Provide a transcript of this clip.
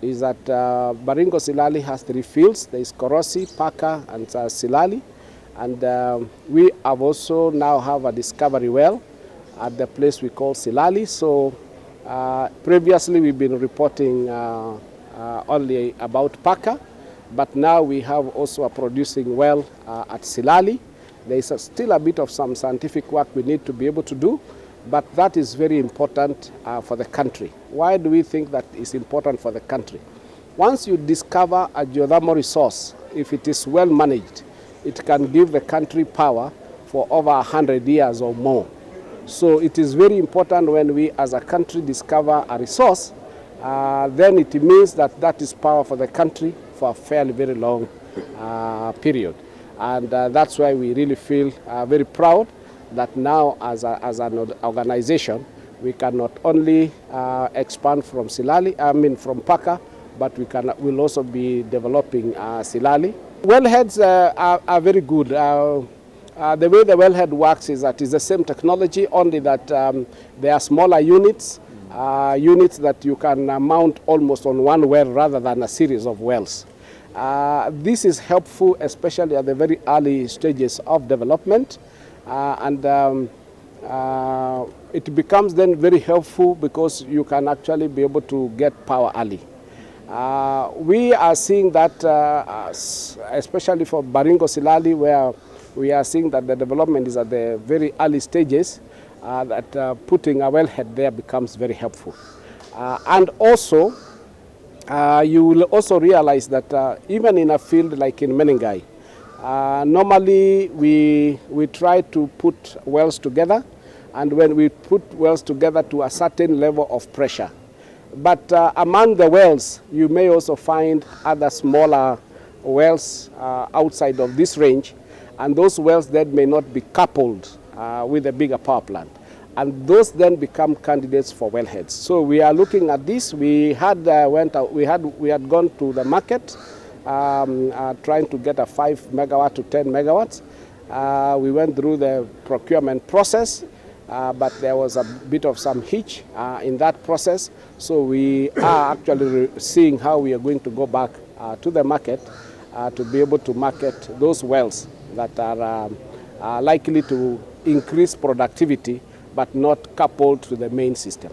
is that Baringo Silali has 3 fields. There is Korosi, Paka, and Silali. And we have also now have a discovery well at the place we call Silali. So previously we've been reporting only about Paka, but now we have also a producing well at Silali. There is still a bit of some scientific work we need to be able to do, but that is very important for the country. Why do we think that is important for the country? Once you discover a geothermal resource, if it is well managed, it can give the country power for over 100 years or more. So it is very important when we as a country discover a resource, then it means that that is power for the country for a fairly very long period. And that's why we really feel very proud that now as an organization, we can not only expand from from Paka, but we'll also be developing Silali. Wellheads are very good. The way the wellhead works is that it's the same technology, only that there are smaller units, units that you can mount almost on one well rather than a series of wells. This is helpful, especially at the very early stages of development, and it becomes then very helpful because you can actually be able to get power early. We are seeing that, especially for Baringo Silali, where we are seeing that the development is at the very early stages, that putting a wellhead there becomes very helpful. And also, you will also realize that even in a field like in Menengai, normally we try to put wells together, and when we put wells together to a certain level of pressure. But among the wells, you may also find other smaller wells outside of this range, and those wells then may not be coupled with a bigger power plant. And those then become candidates for wellheads. So we are looking at this. We had gone to the market trying to get a 5 megawatt to 10 megawatts. We went through the procurement process, but there was a bit of some hitch in that process. So we are actually seeing how we are going to go back to the market to be able to market those wells that are likely to increase productivity but not coupled to the main system.